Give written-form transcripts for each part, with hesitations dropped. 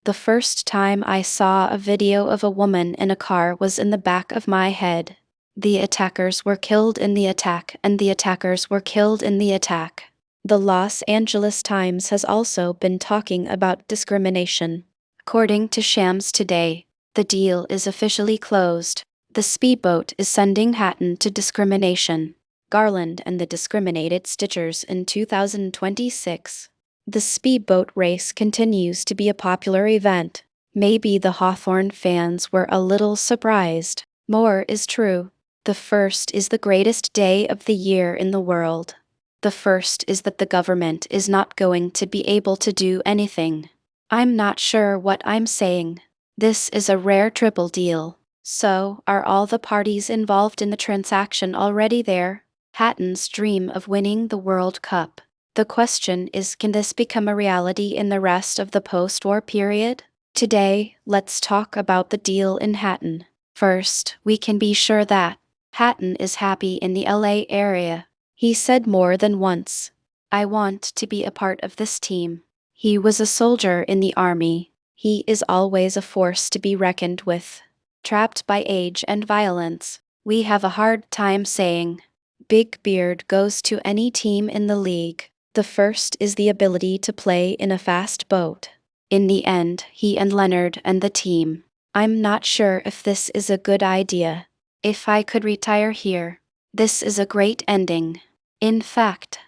The first time I saw a video of a woman in a car was in the back of my head. The attackers were killed in the attack, and the attackers were killed in the attack. The Los Angeles Times has also been talking about discrimination. According to Shams today, the deal is officially closed. The speedboat is sending Hatton to discrimination. Garland and the discriminated Stitchers in 2026. The speedboat race continues to be a popular event. Maybe the Hawthorne fans were a little surprised. More is true. The first is the greatest day of the year in the world. The first is that the government is not going to be able to do anything. I'm not sure what I'm saying. This is a rare triple deal. So, are all the parties involved in the transaction already there? Hatton's dream of winning the World Cup. The question is, can this become a reality in the rest of the post-war period? Today, let's talk about the deal in Hatton. First, we can be sure that Hatton is happy in the LA area. He said more than once, "I want to be a part of this team." He was a soldier in the army. He is always a force to be reckoned with. Trapped by age and violence, we have a hard time saying Big Beard goes to any team in the league. The first is the ability to play in a fast boat. In the end, he and Leonard and the team. I'm not sure if this is a good idea. If I could retire here, this is a great ending. In fact,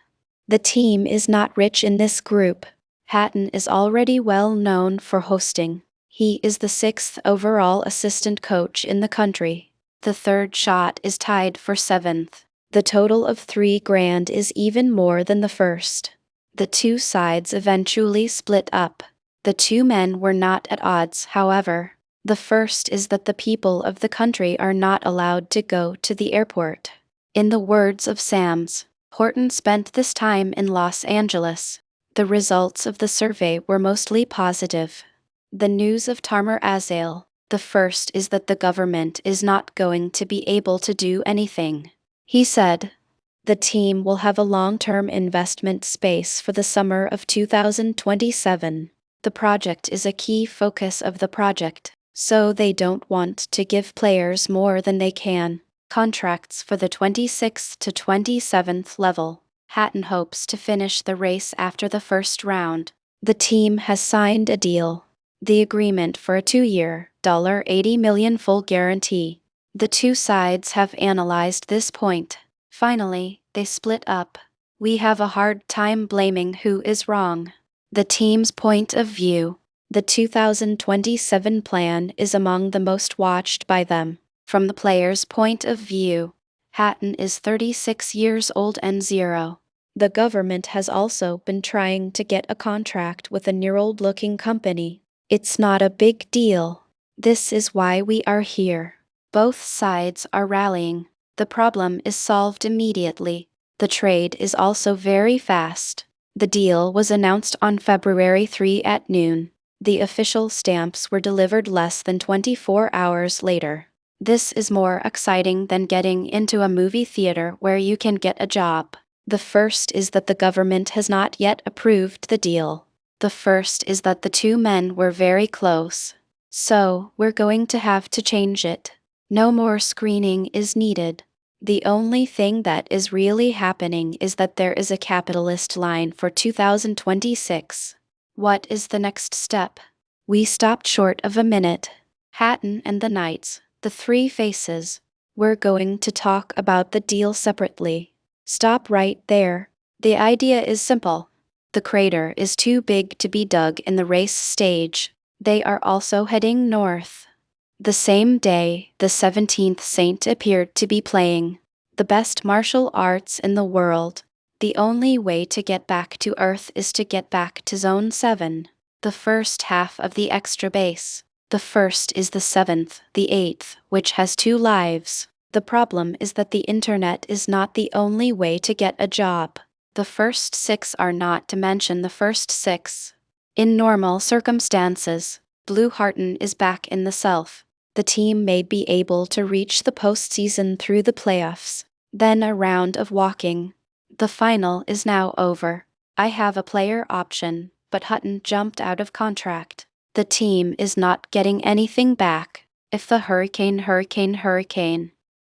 the team is not rich in this group. Hatton is already well known for hosting. He is the 6th overall assistant coach in the country. The third shot is tied for 7th. The total of $3,000 is even more than the first. The two sides eventually split up. The two men were not at odds, however. The first is that the people of the country are not allowed to go to the airport. In the words of Sams, Horton spent this time in Los Angeles. The results of the survey were mostly positive. The news of Tamar Azael. The first is that the government is not going to be able to do anything. He said, "The team will have a long-term investment space for the summer of 2027. The project is a key focus of the project, so they don't want to give players more than they can. Contracts for the 26th to 27th level. Hatton hopes to finish the race after the first round. The team has signed a deal. The agreement for a 2-year, $80 million full guarantee. The two sides have analyzed this point. Finally, they split up. We have a hard time blaming who is wrong. The team's point of view. The 2027 plan is among the most watched by them. From the player's point of view, Hatton is 36 years old and 0. The government has also been trying to get a contract with a near-old-looking company. It's not a big deal. This is why we are here. Both sides are rallying. The problem is solved immediately. The trade is also very fast. The deal was announced on February 3 at noon. The official stamps were delivered less than 24 hours later. This is more exciting than getting into a movie theater where you can get a job. The first is that the government has not yet approved the deal. The first is that the two men were very close. So, we're going to have to change it. No more screening is needed. The only thing that is really happening is that there is a capitalist line for 2026. What is the next step? We stopped short of a minute. Hatton and the Knights, the three faces. We're going to talk about the deal separately. Stop right there. The idea is simple. The crater is too big to be dug in the race stage. They are also heading north. The same day, the 17th Saint appeared to be playing the best martial arts in the world. The only way to get back to Earth is to get back to Zone 7, the first half of the extra base. The first is the 7th, the 8th, which has 2 lives. The problem is that the internet is not the only way to get a job. The first 6 are not to mention the first 6. In normal circumstances, Blue Harton is back in the South. The team may be able to reach the postseason through the playoffs. Then a round of walking. The final is now over. I have a player option, but Hutton jumped out of contract. The team is not getting anything back. If the hurricane,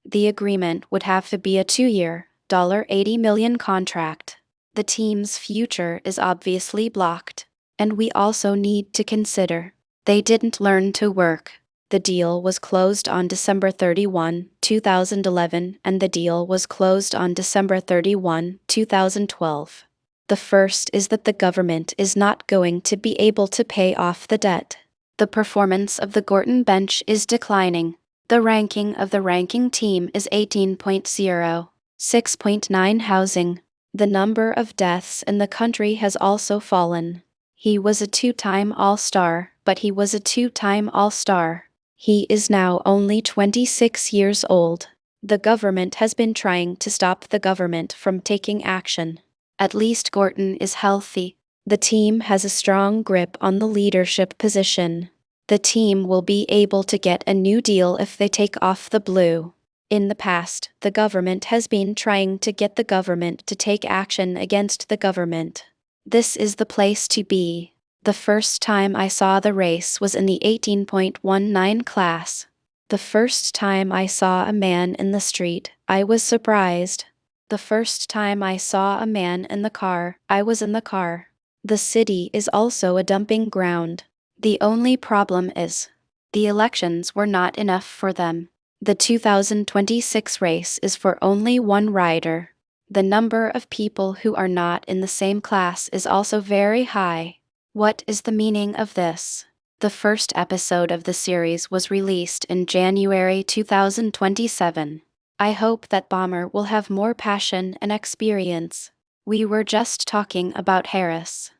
the agreement would have to be a 2-year, $80 million contract. The team's future is obviously blocked. And we also need to consider they didn't learn to work. The deal was closed on December 31, 2011, and the deal was closed on December 31, 2012. The first is that the government is not going to be able to pay off the debt. The performance of the Gorton bench is declining. The ranking of the ranking team is 18.0, 6.9 housing. The number of deaths in the country has also fallen. He was a 2-time All-Star, but he was a 2-time All-Star. He is now only 26 years old. The government has been trying to stop the government from taking action. At least Gorton is healthy. The team has a strong grip on the leadership position. The team will be able to get a new deal if they take off the blue. In the past, the government has been trying to get the government to take action against the government. This is the place to be. The first time I saw the race was in the 18.19 class. The first time I saw a man in the street, I was surprised. The first time I saw a man in the car, I was in the car. The city is also a dumping ground. The only problem is, the elections were not enough for them. The 2026 race is for only one rider. The number of people who are not in the same class is also very high. What is the meaning of this? The first episode of the series was released in January 2027. I hope that Bomber will have more passion and experience. We were just talking about Harris.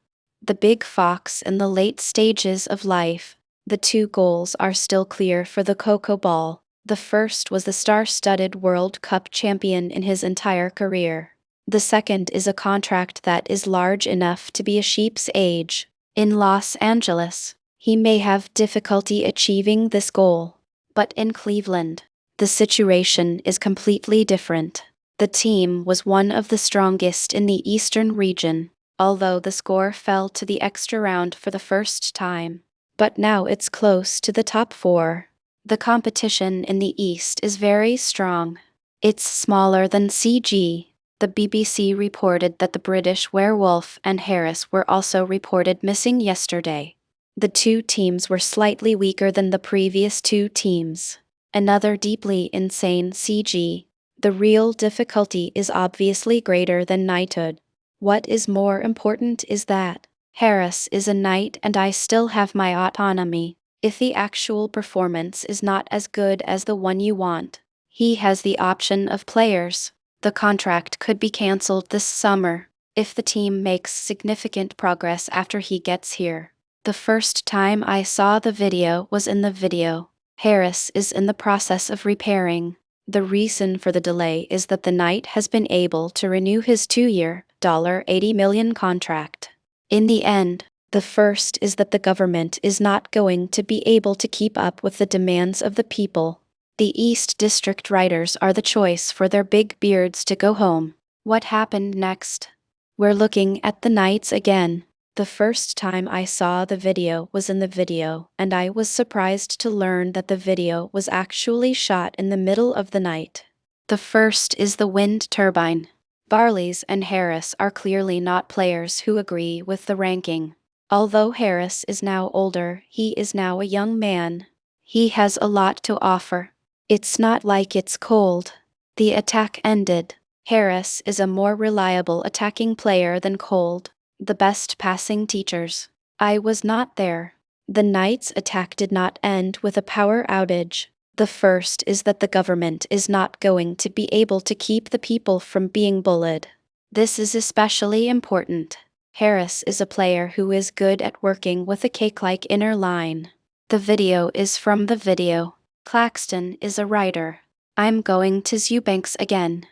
The big fox in the late stages of life. The 2 goals are still clear for the Cocoa Ball. The first was the star-studded World Cup champion in his entire career. The second is a contract that is large enough to be a sheep's age. In Los Angeles, he may have difficulty achieving this goal. But in Cleveland, the situation is completely different. The team was one of the strongest in the Eastern region, although the score fell to the extra round for the first time. But now it's close to the top 4. The competition in the East is very strong. It's smaller than CG. The BBC reported that the British Werewolf and Harris were also reported missing yesterday. The 2 teams were slightly weaker than the previous 2 teams. Another deeply insane CG. The real difficulty is obviously greater than knighthood. What is more important is that Harris is a knight and I still have my autonomy. If the actual performance is not as good as the one you want, he has the option of players. The contract could be cancelled this summer if the team makes significant progress after he gets here. The first time I saw the video was in the video. Harris is in the process of repairing. The reason for the delay is that the knight has been able to renew his 2-year, $80 million contract. In the end, the first is that the government is not going to be able to keep up with the demands of the people. The East District riders are the choice for their big beards to go home. What happened next? We're looking at the knights again. The first time I saw the video was in the video, and I was surprised to learn that the video was actually shot in the middle of the night. The first is the wind turbine. Barley's and Harris are clearly not players who agree with the ranking. Although Harris is now older, he is now a young man. He has a lot to offer. It's not like it's cold. The attack ended. Harris is a more reliable attacking player than Cold, the best passing teachers. I was not there. The Knights' attack did not end with a power outage. The first is that the government is not going to be able to keep the people from being bullied. This is especially important. Harris is a player who is good at working with a cake-like inner line. The video is from the video. Claxton is a writer. I'm going to Eubanks again.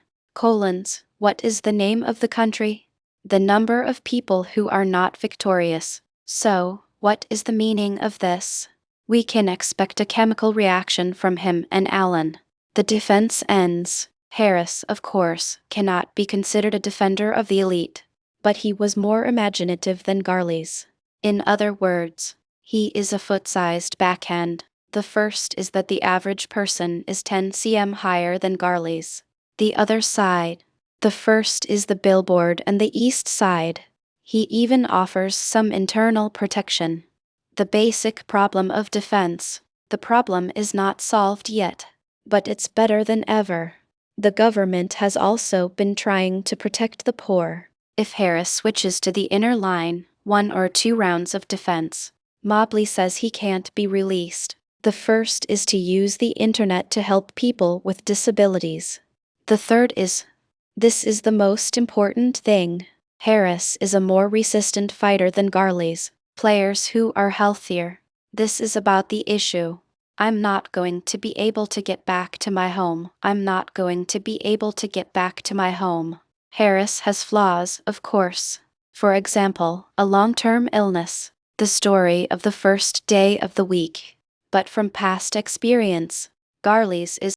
What is the name of the country? The number of people who are not victorious. So, what is the meaning of this? We can expect a chemical reaction from him and Allen. The defense ends. Harris, of course, cannot be considered a defender of the elite, but he was more imaginative than Garley's. In other words, He is a foot-sized backhand. The first is that the average person is 10 cm higher than Garley's. The other side. The first is the billboard and the east side. He even offers some internal protection. The basic problem of defense. The problem is not solved yet, but it's better than ever. The government has also been trying to protect the poor. If Harris switches to the inner line, 1 or 2 rounds of defense. Mobley says he can't be released. The first is to use the internet to help people with disabilities. The third is, this is the most important thing. Harris is a more resistant fighter than Garley's, players who are healthier. This is about the issue. I'm not going to be able to get back to my home. I'm not going to be able to get back to my home. Harris has flaws, of course. For example, a long-term illness. The story of the first day of the week. But from past experience, Garley's is